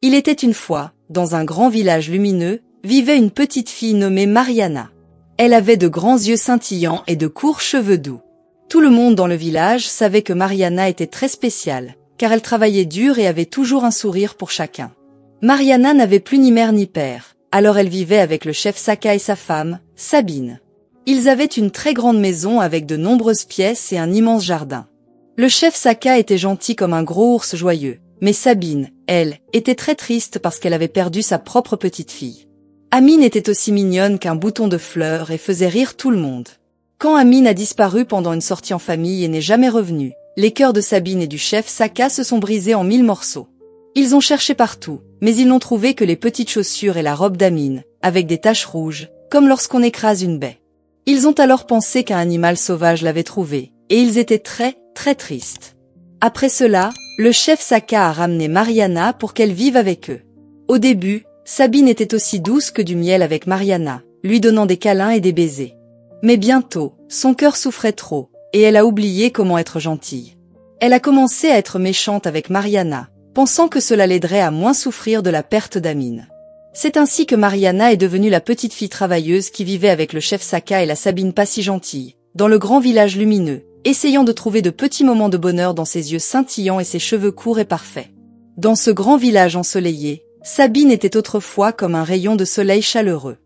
Il était une fois, dans un grand village lumineux, vivait une petite fille nommée Mariana. Elle avait de grands yeux scintillants et de courts cheveux doux. Tout le monde dans le village savait que Mariana était très spéciale, car elle travaillait dur et avait toujours un sourire pour chacun. Mariana n'avait plus ni mère ni père, alors elle vivait avec le chef Saka et sa femme, Sabine. Ils avaient une très grande maison avec de nombreuses pièces et un immense jardin. Le chef Saka était gentil comme un gros ours joyeux, mais Sabine, elle, était très triste parce qu'elle avait perdu sa propre petite fille. Amine était aussi mignonne qu'un bouton de fleurs et faisait rire tout le monde. Quand Amine a disparu pendant une sortie en famille et n'est jamais revenue, les cœurs de Sabine et du chef Saka se sont brisés en 1000 morceaux. Ils ont cherché partout, mais ils n'ont trouvé que les petites chaussures et la robe d'Amine, avec des taches rouges, comme lorsqu'on écrase une baie. Ils ont alors pensé qu'un animal sauvage l'avait trouvée, et ils étaient très, très tristes. Après cela, le chef Saka a ramené Mariana pour qu'elle vive avec eux. Au début, Sabine était aussi douce que du miel avec Mariana, lui donnant des câlins et des baisers. Mais bientôt, son cœur souffrait trop, et elle a oublié comment être gentille. Elle a commencé à être méchante avec Mariana, pensant que cela l'aiderait à moins souffrir de la perte d'Amine. C'est ainsi que Mariana est devenue la petite fille travailleuse qui vivait avec le chef Saka et la Sabine pas si gentille, dans le grand village lumineux, essayant de trouver de petits moments de bonheur dans ses yeux scintillants et ses cheveux courts et parfaits. Dans ce grand village ensoleillé, Sabine était autrefois comme un rayon de soleil chaleureux.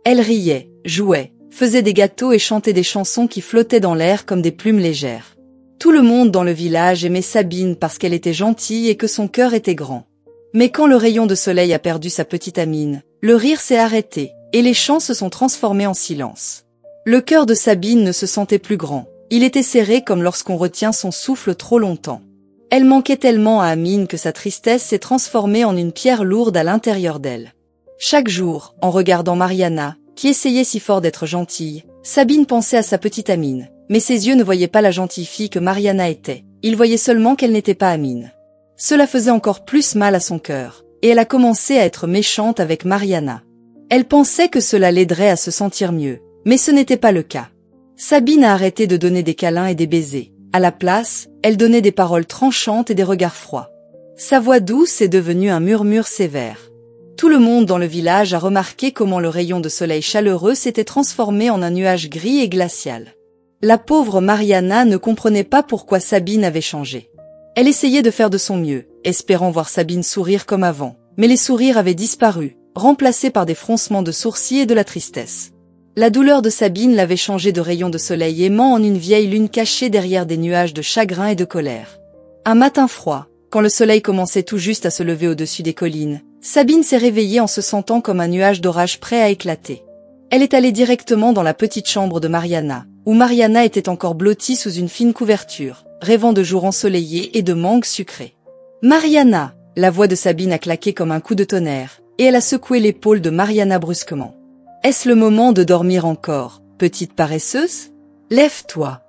Elle riait, jouait, faisait des gâteaux et chantait des chansons qui flottaient dans l'air comme des plumes légères. Tout le monde dans le village aimait Sabine parce qu'elle était gentille et que son cœur était grand. Mais quand le rayon de soleil a perdu sa petite Amine, le rire s'est arrêté, et les chants se sont transformés en silence. Le cœur de Sabine ne se sentait plus grand, il était serré comme lorsqu'on retient son souffle trop longtemps. Elle manquait tellement à Amine que sa tristesse s'est transformée en une pierre lourde à l'intérieur d'elle. Chaque jour, en regardant Mariana, qui essayait si fort d'être gentille, Sabine pensait à sa petite Amine, mais ses yeux ne voyaient pas la gentille fille que Mariana était, ils voyaient seulement qu'elle n'était pas Amine. Cela faisait encore plus mal à son cœur, et elle a commencé à être méchante avec Mariana. Elle pensait que cela l'aiderait à se sentir mieux, mais ce n'était pas le cas. Sabine a arrêté de donner des câlins et des baisers. À la place, elle donnait des paroles tranchantes et des regards froids. Sa voix douce est devenue un murmure sévère. Tout le monde dans le village a remarqué comment le rayon de soleil chaleureux s'était transformé en un nuage gris et glacial. La pauvre Mariana ne comprenait pas pourquoi Sabine avait changé. Elle essayait de faire de son mieux, espérant voir Sabine sourire comme avant, mais les sourires avaient disparu, remplacés par des froncements de sourcils et de la tristesse. La douleur de Sabine l'avait changé de rayon de soleil aimant en une vieille lune cachée derrière des nuages de chagrin et de colère. Un matin froid, quand le soleil commençait tout juste à se lever au-dessus des collines, Sabine s'est réveillée en se sentant comme un nuage d'orage prêt à éclater. Elle est allée directement dans la petite chambre de Mariana, où Mariana était encore blottie sous une fine couverture, rêvant de jours ensoleillés et de mangues sucrées. « Mariana !» La voix de Sabine a claqué comme un coup de tonnerre, et elle a secoué l'épaule de Mariana brusquement. « Est-ce le moment de dormir encore, petite paresseuse ? Lève-toi !»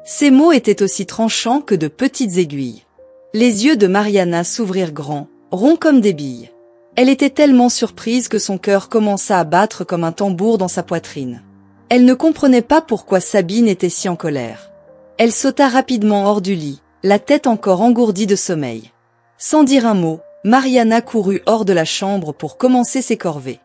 Ces mots étaient aussi tranchants que de petites aiguilles. Les yeux de Mariana s'ouvrirent grands, ronds comme des billes. Elle était tellement surprise que son cœur commença à battre comme un tambour dans sa poitrine. Elle ne comprenait pas pourquoi Sabine était si en colère. Elle sauta rapidement hors du lit, la tête encore engourdie de sommeil. Sans dire un mot, Mariana courut hors de la chambre pour commencer ses corvées.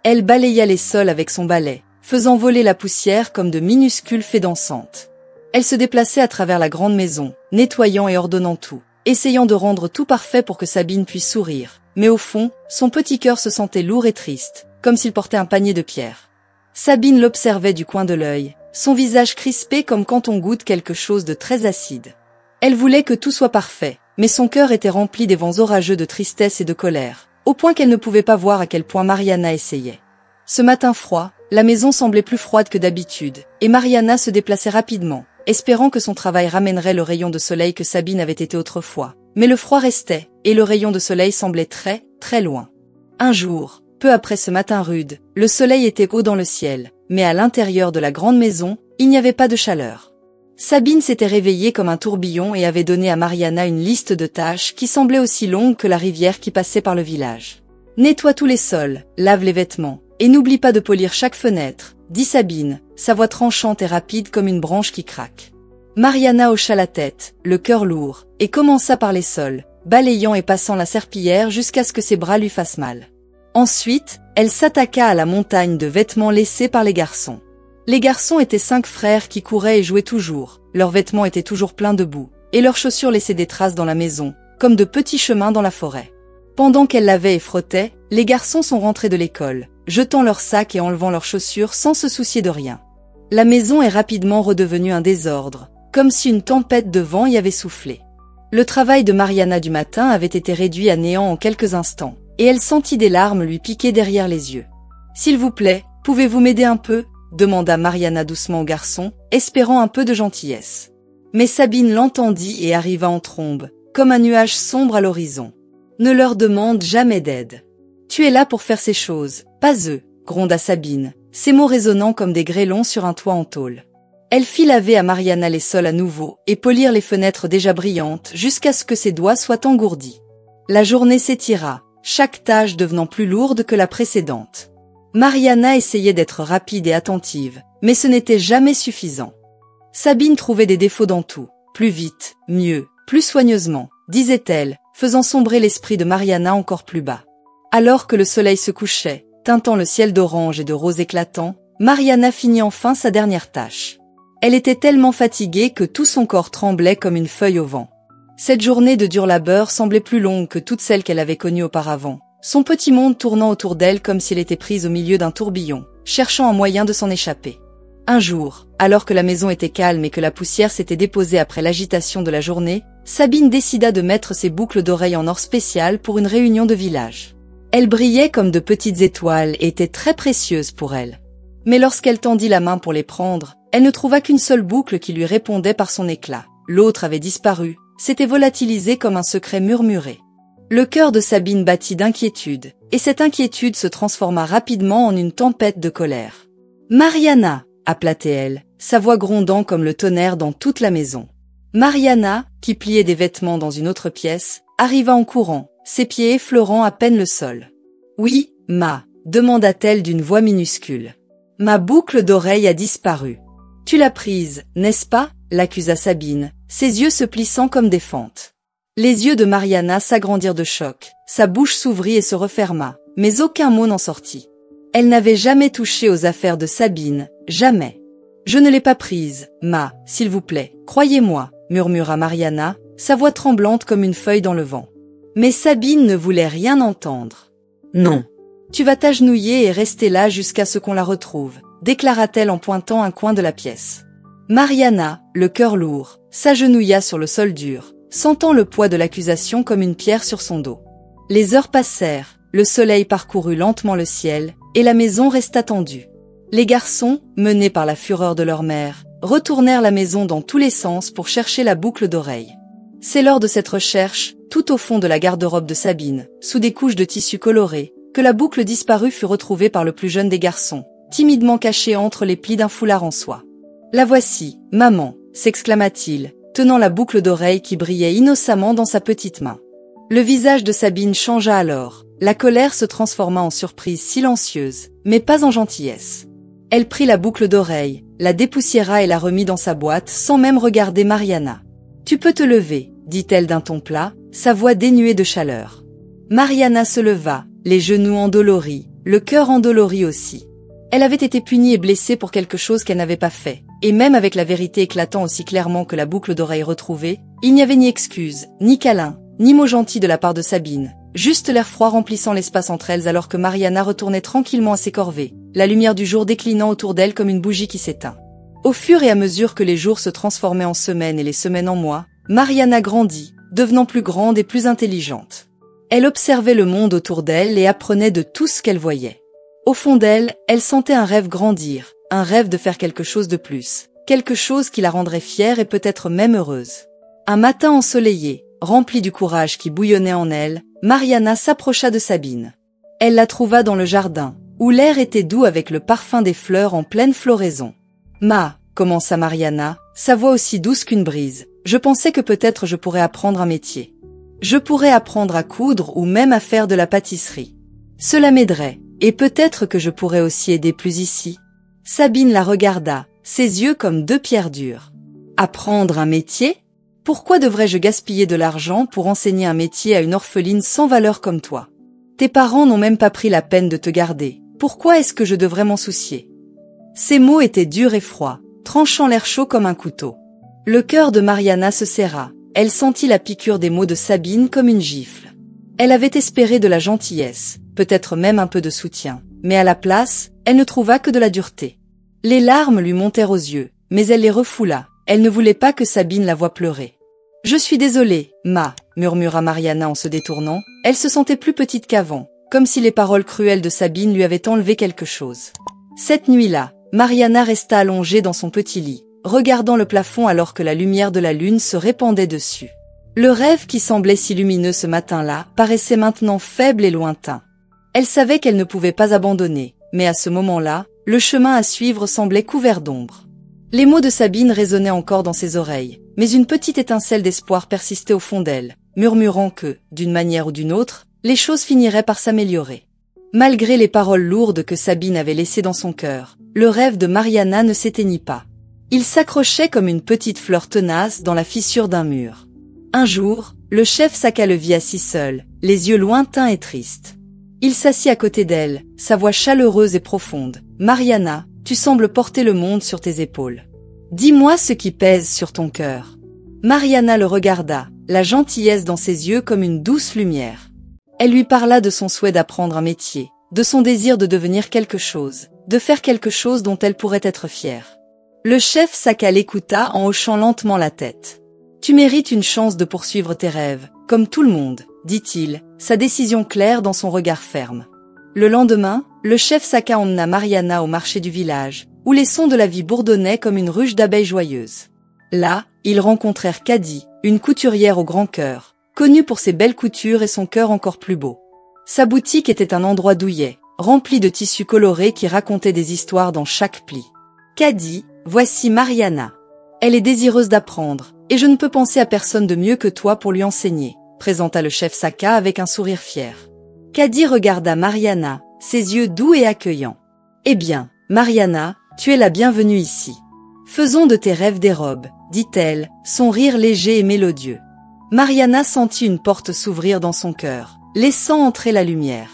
Elle balaya les sols avec son balai, faisant voler la poussière comme de minuscules fées dansantes. Elle se déplaçait à travers la grande maison, nettoyant et ordonnant tout, essayant de rendre tout parfait pour que Sabine puisse sourire. Mais au fond, son petit cœur se sentait lourd et triste, comme s'il portait un panier de pierres. Sabine l'observait du coin de l'œil, son visage crispé comme quand on goûte quelque chose de très acide. Elle voulait que tout soit parfait, mais son cœur était rempli des vents orageux de tristesse et de colère, au point qu'elle ne pouvait pas voir à quel point Mariana essayait. Ce matin froid, la maison semblait plus froide que d'habitude, et Mariana se déplaçait rapidement, espérant que son travail ramènerait le rayon de soleil que Sabine avait été autrefois. Mais le froid restait, et le rayon de soleil semblait très, très loin. Un jour, peu après ce matin rude, le soleil était haut dans le ciel, mais à l'intérieur de la grande maison, il n'y avait pas de chaleur. Sabine s'était réveillée comme un tourbillon et avait donné à Mariana une liste de tâches qui semblait aussi longue que la rivière qui passait par le village. « Nettoie tous les sols, lave les vêtements, et n'oublie pas de polir chaque fenêtre, » dit Sabine, sa voix tranchante et rapide comme une branche qui craque. Mariana hocha la tête, le cœur lourd, et commença par les sols, balayant et passant la serpillière jusqu'à ce que ses bras lui fassent mal. Ensuite, elle s'attaqua à la montagne de vêtements laissés par les garçons. Les garçons étaient 5 frères qui couraient et jouaient toujours, leurs vêtements étaient toujours pleins de boue, et leurs chaussures laissaient des traces dans la maison, comme de petits chemins dans la forêt. Pendant qu'elle lavait et frottait, les garçons sont rentrés de l'école, jetant leurs sacs et enlevant leurs chaussures sans se soucier de rien. La maison est rapidement redevenue un désordre, comme si une tempête de vent y avait soufflé. Le travail de Mariana du matin avait été réduit à néant en quelques instants, et elle sentit des larmes lui piquer derrière les yeux. « S'il vous plaît, pouvez-vous m'aider un peu ?» demanda Mariana doucement au garçon, espérant un peu de gentillesse. Mais Sabine l'entendit et arriva en trombe, comme un nuage sombre à l'horizon. « Ne leur demande jamais d'aide. Tu es là pour faire ces choses, pas eux, » gronda Sabine, ses mots résonnant comme des grêlons sur un toit en tôle. Elle fit laver à Mariana les sols à nouveau et polir les fenêtres déjà brillantes jusqu'à ce que ses doigts soient engourdis. La journée s'étira, chaque tâche devenant plus lourde que la précédente. Mariana essayait d'être rapide et attentive, mais ce n'était jamais suffisant. Sabine trouvait des défauts dans tout, plus vite, mieux, plus soigneusement, disait-elle, faisant sombrer l'esprit de Mariana encore plus bas. Alors que le soleil se couchait, teintant le ciel d'orange et de rose éclatant, Mariana finit enfin sa dernière tâche. Elle était tellement fatiguée que tout son corps tremblait comme une feuille au vent. Cette journée de dur labeur semblait plus longue que toutes celles qu'elle avait connues auparavant, son petit monde tournant autour d'elle comme si elle était prise au milieu d'un tourbillon, cherchant un moyen de s'en échapper. Un jour, alors que la maison était calme et que la poussière s'était déposée après l'agitation de la journée, Sabine décida de mettre ses boucles d'oreilles en or spécial pour une réunion de village. Elles brillaient comme de petites étoiles et étaient très précieuses pour elle. Mais lorsqu'elle tendit la main pour les prendre, elle ne trouva qu'une seule boucle qui lui répondait par son éclat. L'autre avait disparu, s'était volatilisé comme un secret murmuré. Le cœur de Sabine battit d'inquiétude, et cette inquiétude se transforma rapidement en une tempête de colère. « Mariana !» appela-t-elle, sa voix grondant comme le tonnerre dans toute la maison. Mariana, qui pliait des vêtements dans une autre pièce, arriva en courant, ses pieds effleurant à peine le sol. « Oui, ma » demanda-t-elle d'une voix minuscule. « Ma boucle d'oreille a disparu. »« Tu l'as prise, n'est-ce pas ?» l'accusa Sabine, ses yeux se plissant comme des fentes. Les yeux de Mariana s'agrandirent de choc, sa bouche s'ouvrit et se referma, mais aucun mot n'en sortit. Elle n'avait jamais touché aux affaires de Sabine, jamais. « Je ne l'ai pas prise, ma, s'il vous plaît, croyez-moi, » murmura Mariana, sa voix tremblante comme une feuille dans le vent. Mais Sabine ne voulait rien entendre. « Non. Tu vas t'agenouiller et rester là jusqu'à ce qu'on la retrouve, » déclara-t-elle en pointant un coin de la pièce. Mariana, le cœur lourd, s'agenouilla sur le sol dur, sentant le poids de l'accusation comme une pierre sur son dos. Les heures passèrent, le soleil parcourut lentement le ciel, et la maison resta tendue. Les garçons, menés par la fureur de leur mère, retournèrent la maison dans tous les sens pour chercher la boucle d'oreille. C'est lors de cette recherche, tout au fond de la garde-robe de Sabine, sous des couches de tissu coloré, que la boucle disparue fut retrouvée par le plus jeune des garçons, timidement cachée entre les plis d'un foulard en soie. « La voici, maman !» s'exclama-t-il, tenant la boucle d'oreille qui brillait innocemment dans sa petite main. Le visage de Sabine changea alors, la colère se transforma en surprise silencieuse, mais pas en gentillesse. Elle prit la boucle d'oreille, la dépoussiéra et la remit dans sa boîte sans même regarder Mariana. « Tu peux te lever » dit-elle d'un ton plat, sa voix dénuée de chaleur. Mariana se leva, les genoux endoloris, le cœur endolori aussi. Elle avait été punie et blessée pour quelque chose qu'elle n'avait pas fait, et même avec la vérité éclatant aussi clairement que la boucle d'oreille retrouvée, il n'y avait ni excuse, ni câlin, ni mot gentil de la part de Sabine, juste l'air froid remplissant l'espace entre elles alors que Mariana retournait tranquillement à ses corvées, la lumière du jour déclinant autour d'elle comme une bougie qui s'éteint. Au fur et à mesure que les jours se transformaient en semaines et les semaines en mois, Mariana grandit, devenant plus grande et plus intelligente. Elle observait le monde autour d'elle et apprenait de tout ce qu'elle voyait. Au fond d'elle, elle sentait un rêve grandir, un rêve de faire quelque chose de plus, quelque chose qui la rendrait fière et peut-être même heureuse. Un matin ensoleillé, rempli du courage qui bouillonnait en elle, Mariana s'approcha de Sabine. Elle la trouva dans le jardin, où l'air était doux avec le parfum des fleurs en pleine floraison. « Ma » commença Mariana, sa voix aussi douce qu'une brise, « je pensais que peut-être je pourrais apprendre un métier. Je pourrais apprendre à coudre ou même à faire de la pâtisserie. Cela m'aiderait, et peut-être que je pourrais aussi aider plus ici. » Sabine la regarda, ses yeux comme deux pierres dures. « Apprendre un métier ?» Pourquoi devrais-je gaspiller de l'argent pour enseigner un métier à une orpheline sans valeur comme toi? Tes parents n'ont même pas pris la peine de te garder. Pourquoi est-ce que je devrais m'en soucier? Ces mots étaient durs et froids, tranchant l'air chaud comme un couteau. Le cœur de Mariana se serra. Elle sentit la piqûre des mots de Sabine comme une gifle. Elle avait espéré de la gentillesse, peut-être même un peu de soutien, mais à la place, elle ne trouva que de la dureté. Les larmes lui montèrent aux yeux, mais elle les refoula. Elle ne voulait pas que Sabine la voie pleurer. « Je suis désolée, murmura Mariana en se détournant. Elle se sentait plus petite qu'avant, comme si les paroles cruelles de Sabine lui avaient enlevé quelque chose. Cette nuit-là, Mariana resta allongée dans son petit lit, regardant le plafond alors que la lumière de la lune se répandait dessus. Le rêve qui semblait si lumineux ce matin-là paraissait maintenant faible et lointain. Elle savait qu'elle ne pouvait pas abandonner, mais à ce moment-là, le chemin à suivre semblait couvert d'ombre. Les mots de Sabine résonnaient encore dans ses oreilles, mais une petite étincelle d'espoir persistait au fond d'elle, murmurant que, d'une manière ou d'une autre, les choses finiraient par s'améliorer. Malgré les paroles lourdes que Sabine avait laissées dans son cœur, le rêve de Mariana ne s'éteignit pas. Il s'accrochait comme une petite fleur tenace dans la fissure d'un mur. Un jour, le chef Saka le vit assis seul, les yeux lointains et tristes. Il s'assit à côté d'elle, sa voix chaleureuse et profonde. « Mariana, tu sembles porter le monde sur tes épaules. Dis-moi ce qui pèse sur ton cœur. » Mariana le regarda, la gentillesse dans ses yeux comme une douce lumière. Elle lui parla de son souhait d'apprendre un métier, de son désir de devenir quelque chose, de faire quelque chose dont elle pourrait être fière. Le chef Saka l'écouta en hochant lentement la tête. « Tu mérites une chance de poursuivre tes rêves, comme tout le monde, » dit-il, sa décision claire dans son regard ferme. Le lendemain, le chef Saka emmena Mariana au marché du village, où les sons de la vie bourdonnaient comme une ruche d'abeilles joyeuses. Là, ils rencontrèrent Kadi, une couturière au grand cœur, connue pour ses belles coutures et son cœur encore plus beau. Sa boutique était un endroit douillet, rempli de tissus colorés qui racontaient des histoires dans chaque pli. « Kadi, voici Mariana. Elle est désireuse d'apprendre, et je ne peux penser à personne de mieux que toi pour lui enseigner, » présenta le chef Saka avec un sourire fier. Kadi regarda Mariana, ses yeux doux et accueillants. « Eh bien, Mariana, tu es la bienvenue ici. Faisons de tes rêves des robes, » dit-elle, son rire léger et mélodieux. Mariana sentit une porte s'ouvrir dans son cœur, laissant entrer la lumière.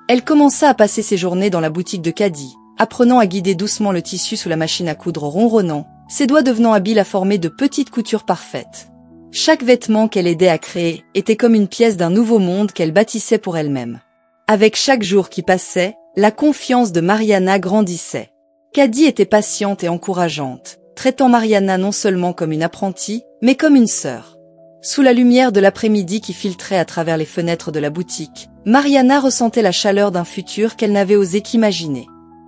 Elle commença à passer ses journées dans la boutique de Kadi, apprenant à guider doucement le tissu sous la machine à coudre ronronnant, ses doigts devenant habiles à former de petites coutures parfaites. Chaque vêtement qu'elle aidait à créer était comme une pièce d'un nouveau monde qu'elle bâtissait pour elle-même. Avec chaque jour qui passait, la confiance de Mariana grandissait. Kadi était patiente et encourageante, traitant Mariana non seulement comme une apprentie, mais comme une sœur. Sous la lumière de l'après-midi qui filtrait à travers les fenêtres de la boutique, Mariana ressentait la chaleur d'un futur qu'elle n'avait osé qu'imaginer.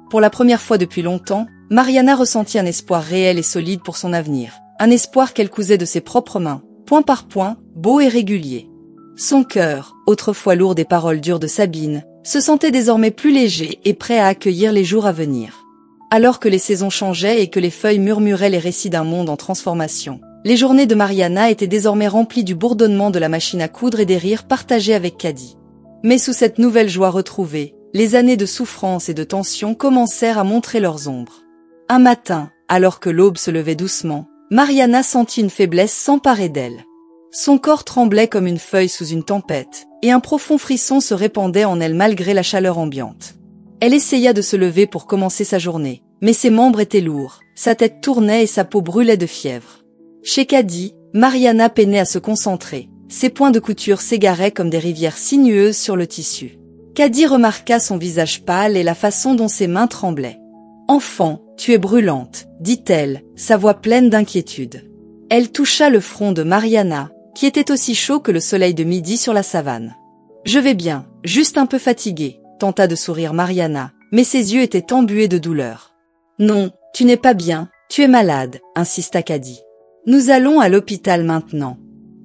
Pour la première fois depuis longtemps, Mariana ressentit un espoir réel et solide pour son avenir, un espoir qu'elle cousait de ses propres mains, point par point, beau et régulier. Son cœur, autrefois lourd des paroles dures de Sabine, se sentait désormais plus léger et prêt à accueillir les jours à venir. Alors que les saisons changeaient et que les feuilles murmuraient les récits d'un monde en transformation, les journées de Mariana étaient désormais remplies du bourdonnement de la machine à coudre et des rires partagés avec Kadi. Mais sous cette nouvelle joie retrouvée, les années de souffrance et de tension commencèrent à montrer leurs ombres. Un matin, alors que l'aube se levait doucement, Mariana sentit une faiblesse s'emparer d'elle. Son corps tremblait comme une feuille sous une tempête, et un profond frisson se répandait en elle malgré la chaleur ambiante. Elle essaya de se lever pour commencer sa journée, mais ses membres étaient lourds, sa tête tournait et sa peau brûlait de fièvre. Chez Kadi, Mariana peinait à se concentrer, ses points de couture s'égaraient comme des rivières sinueuses sur le tissu. Kadi remarqua son visage pâle et la façon dont ses mains tremblaient. « Enfant, tu es brûlante, » dit-elle, sa voix pleine d'inquiétude. Elle toucha le front de Mariana, qui était aussi chaud que le soleil de midi sur la savane. « Je vais bien, juste un peu fatiguée, » tenta de sourire Mariana, mais ses yeux étaient embués de douleur. « Non, tu n'es pas bien, tu es malade, » insista Kadi. « Nous allons à l'hôpital maintenant. »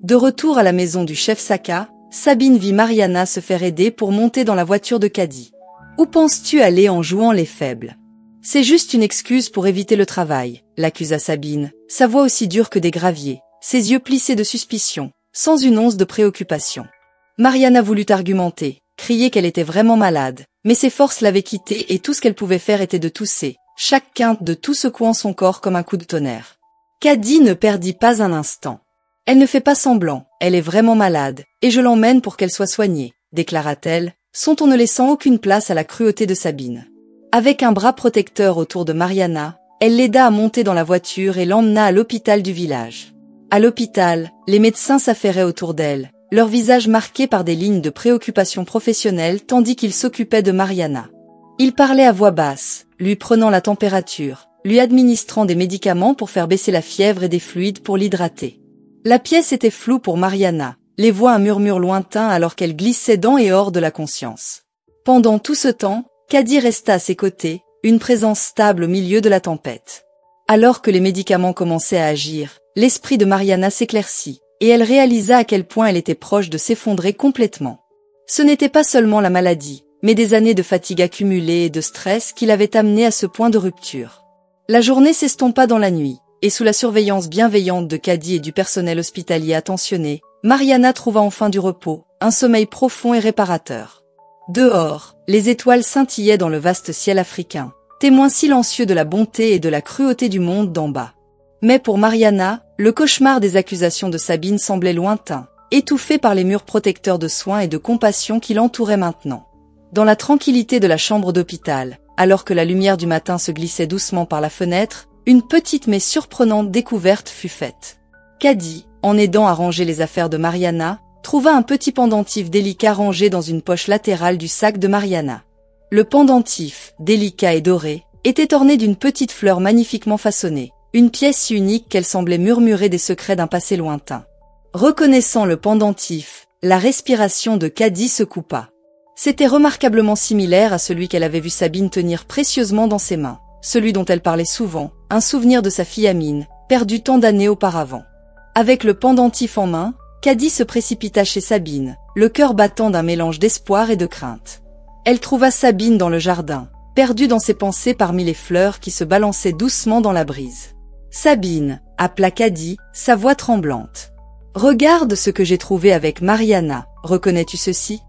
De retour à la maison du chef Saka, Sabine vit Mariana se faire aider pour monter dans la voiture de Kadi. « Où penses-tu aller en jouant les faibles ? » « C'est juste une excuse pour éviter le travail, » l'accusa Sabine, sa voix aussi dure que des graviers, ses yeux plissés de suspicion, sans une once de préoccupation. Mariana voulut argumenter, crier qu'elle était vraiment malade, mais ses forces l'avaient quittée et tout ce qu'elle pouvait faire était de tousser, chaque quinte de tout secouant son corps comme un coup de tonnerre. Kadi ne perdit pas un instant. Elle ne fait pas semblant, elle est vraiment malade, et je l'emmène pour qu'elle soit soignée, déclara-t-elle, son ton ne laissant aucune place à la cruauté de Sabine. Avec un bras protecteur autour de Mariana, elle l'aida à monter dans la voiture et l'emmena à l'hôpital du village. À l'hôpital, les médecins s'affairaient autour d'elle, leurs visages marqués par des lignes de préoccupation professionnelle tandis qu'ils s'occupaient de Mariana. Ils parlaient à voix basse, lui prenant la température, lui administrant des médicaments pour faire baisser la fièvre et des fluides pour l'hydrater. La pièce était floue pour Mariana, les voix un murmure lointain alors qu'elle glissait dans et hors de la conscience. Pendant tout ce temps, Caddy resta à ses côtés, une présence stable au milieu de la tempête. Alors que les médicaments commençaient à agir, l'esprit de Mariana s'éclaircit, et elle réalisa à quel point elle était proche de s'effondrer complètement. Ce n'était pas seulement la maladie, mais des années de fatigue accumulée et de stress qui l'avaient amenée à ce point de rupture. La journée s'estompa dans la nuit, et sous la surveillance bienveillante de Caddy et du personnel hospitalier attentionné, Mariana trouva enfin du repos, un sommeil profond et réparateur. Dehors, les étoiles scintillaient dans le vaste ciel africain, témoin silencieux de la bonté et de la cruauté du monde d'en bas. Mais pour Mariana, le cauchemar des accusations de Sabine semblait lointain, étouffé par les murs protecteurs de soins et de compassion qui l'entouraient maintenant. Dans la tranquillité de la chambre d'hôpital, alors que la lumière du matin se glissait doucement par la fenêtre, une petite mais surprenante découverte fut faite. Caddy, en aidant à ranger les affaires de Mariana, trouva un petit pendentif délicat rangé dans une poche latérale du sac de Mariana. Le pendentif, délicat et doré, était orné d'une petite fleur magnifiquement façonnée, une pièce si unique qu'elle semblait murmurer des secrets d'un passé lointain. Reconnaissant le pendentif, la respiration de Caddy se coupa. C'était remarquablement similaire à celui qu'elle avait vu Sabine tenir précieusement dans ses mains, celui dont elle parlait souvent, un souvenir de sa fille Amine, perdue tant d'années auparavant. Avec le pendentif en main, Caddy se précipita chez Sabine, le cœur battant d'un mélange d'espoir et de crainte. Elle trouva Sabine dans le jardin, perdue dans ses pensées parmi les fleurs qui se balançaient doucement dans la brise. « Sabine » appela Caddy, sa voix tremblante. « Regarde ce que j'ai trouvé avec Mariana, reconnais-tu ceci ?»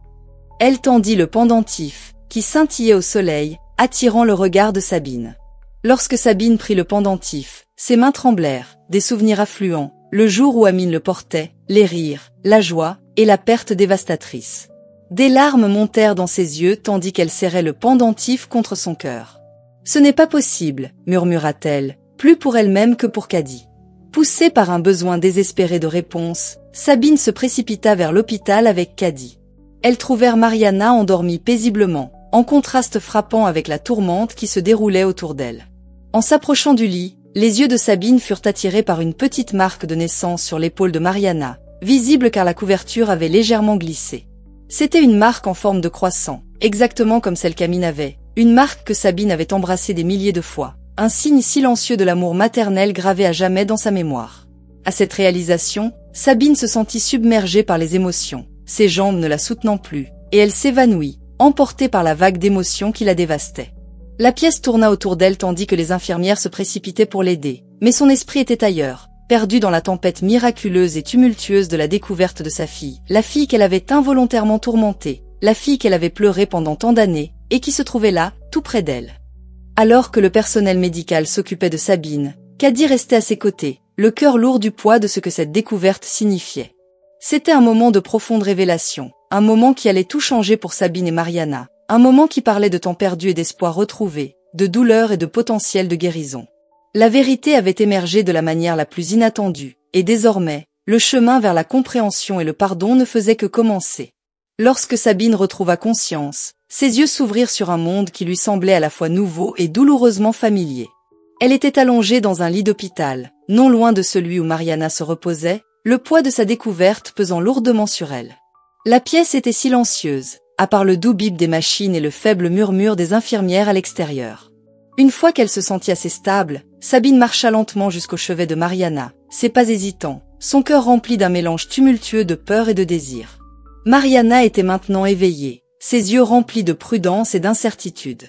Elle tendit le pendentif, qui scintillait au soleil, attirant le regard de Sabine. Lorsque Sabine prit le pendentif, ses mains tremblèrent, des souvenirs affluents, le jour où Amine le portait, les rires, la joie et la perte dévastatrice. Des larmes montèrent dans ses yeux tandis qu'elle serrait le pendentif contre son cœur. « Ce n'est pas possible, murmura-t-elle, plus pour elle-même que pour Caddy. » Poussée par un besoin désespéré de réponse, Sabine se précipita vers l'hôpital avec Caddy. Elles trouvèrent Mariana endormie paisiblement, en contraste frappant avec la tourmente qui se déroulait autour d'elle. En s'approchant du lit, les yeux de Sabine furent attirés par une petite marque de naissance sur l'épaule de Mariana, visible car la couverture avait légèrement glissé. C'était une marque en forme de croissant, exactement comme celle qu'Amine avait, une marque que Sabine avait embrassée des milliers de fois, un signe silencieux de l'amour maternel gravé à jamais dans sa mémoire. À cette réalisation, Sabine se sentit submergée par les émotions, ses jambes ne la soutenant plus, et elle s'évanouit, emportée par la vague d'émotions qui la dévastait. La pièce tourna autour d'elle tandis que les infirmières se précipitaient pour l'aider, mais son esprit était ailleurs, perdu dans la tempête miraculeuse et tumultueuse de la découverte de sa fille, la fille qu'elle avait involontairement tourmentée, la fille qu'elle avait pleurée pendant tant d'années, et qui se trouvait là, tout près d'elle. Alors que le personnel médical s'occupait de Sabine, Caddy restait à ses côtés, le cœur lourd du poids de ce que cette découverte signifiait. C'était un moment de profonde révélation, un moment qui allait tout changer pour Sabine et Mariana, un moment qui parlait de temps perdu et d'espoir retrouvé, de douleur et de potentiel de guérison. La vérité avait émergé de la manière la plus inattendue, et désormais, le chemin vers la compréhension et le pardon ne faisait que commencer. Lorsque Sabine retrouva conscience, ses yeux s'ouvrirent sur un monde qui lui semblait à la fois nouveau et douloureusement familier. Elle était allongée dans un lit d'hôpital, non loin de celui où Mariana se reposait, le poids de sa découverte pesant lourdement sur elle. La pièce était silencieuse, à part le doux bip des machines et le faible murmure des infirmières à l'extérieur. Une fois qu'elle se sentit assez stable, Sabine marcha lentement jusqu'au chevet de Mariana, ses pas hésitants, son cœur rempli d'un mélange tumultueux de peur et de désir. Mariana était maintenant éveillée, ses yeux remplis de prudence et d'incertitude.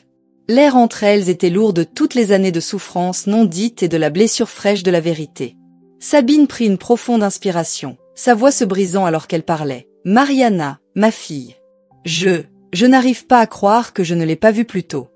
L'air entre elles était lourd de toutes les années de souffrance non dites et de la blessure fraîche de la vérité. Sabine prit une profonde inspiration, sa voix se brisant alors qu'elle parlait. « Mariana, ma fille. Je n'arrive pas à croire que je ne l'ai pas vue plus tôt.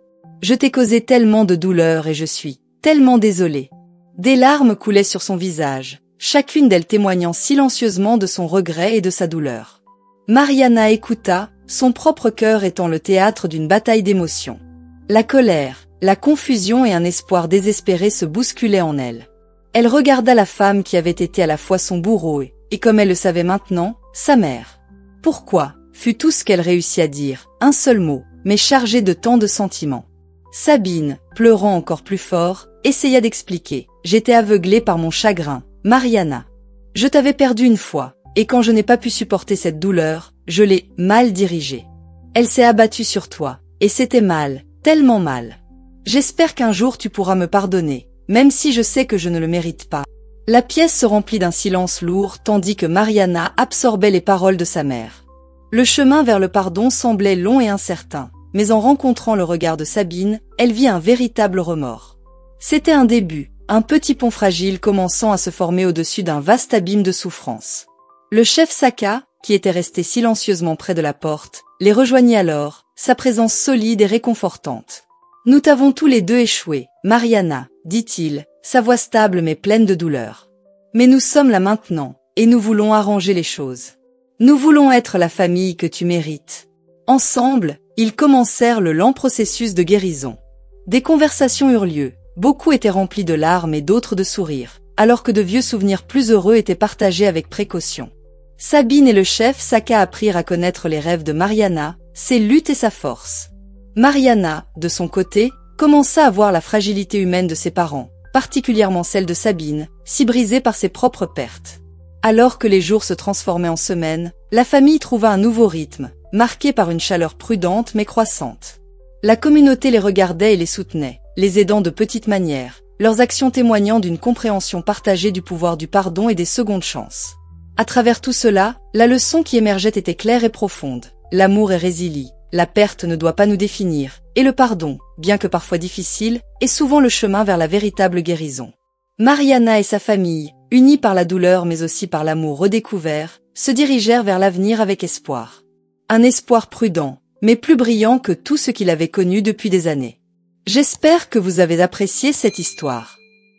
Je t'ai causé tellement de douleur et je suis tellement désolée. » Des larmes coulaient sur son visage, chacune d'elles témoignant silencieusement de son regret et de sa douleur. Mariana écouta, son propre cœur étant le théâtre d'une bataille d'émotions. La colère, la confusion et un espoir désespéré se bousculaient en elle. Elle regarda la femme qui avait été à la fois son bourreau et comme elle le savait maintenant, sa mère. « Pourquoi ?» fut tout ce qu'elle réussit à dire, un seul mot, mais chargé de tant de sentiments. Sabine, pleurant encore plus fort, essaya d'expliquer. « J'étais aveuglée par mon chagrin, Mariana. Je t'avais perdu une fois, et quand je n'ai pas pu supporter cette douleur, je l'ai mal dirigée. Elle s'est abattue sur toi, et c'était mal, tellement mal. J'espère qu'un jour tu pourras me pardonner, même si je sais que je ne le mérite pas. » La pièce se remplit d'un silence lourd tandis que Mariana absorbait les paroles de sa mère. Le chemin vers le pardon semblait long et incertain, mais en rencontrant le regard de Sabine, elle vit un véritable remords. C'était un début, un petit pont fragile commençant à se former au-dessus d'un vaste abîme de souffrance. Le chef Saka, qui était resté silencieusement près de la porte, les rejoignit alors, sa présence solide et réconfortante. « Nous t'avons tous les deux échoué, Mariana, dit-il, sa voix stable mais pleine de douleur. Mais nous sommes là maintenant, et nous voulons arranger les choses. Nous voulons être la famille que tu mérites. » Ensemble, ils commencèrent le lent processus de guérison. Des conversations eurent lieu, beaucoup étaient remplis de larmes et d'autres de sourires, alors que de vieux souvenirs plus heureux étaient partagés avec précaution. Sabine et le chef Saka apprirent à connaître les rêves de Mariana, ses luttes et sa force. Mariana, de son côté, commença à voir la fragilité humaine de ses parents, particulièrement celle de Sabine, si brisée par ses propres pertes. Alors que les jours se transformaient en semaines, la famille trouva un nouveau rythme, marqué par une chaleur prudente mais croissante. La communauté les regardait et les soutenait, les aidant de petites manières, leurs actions témoignant d'une compréhension partagée du pouvoir du pardon et des secondes chances. À travers tout cela, la leçon qui émergeait était claire et profonde. L'amour est résilie, la perte ne doit pas nous définir, et le pardon, bien que parfois difficile, est souvent le chemin vers la véritable guérison. Mariana et sa famille, unis par la douleur mais aussi par l'amour redécouvert, se dirigèrent vers l'avenir avec espoir. Un espoir prudent, mais plus brillant que tout ce qu'il avait connu depuis des années. J'espère que vous avez apprécié cette histoire.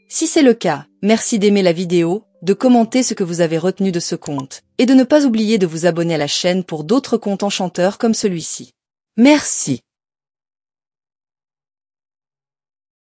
Si c'est le cas, merci d'aimer la vidéo, de commenter ce que vous avez retenu de ce conte, et de ne pas oublier de vous abonner à la chaîne pour d'autres contes enchanteurs comme celui-ci. Merci.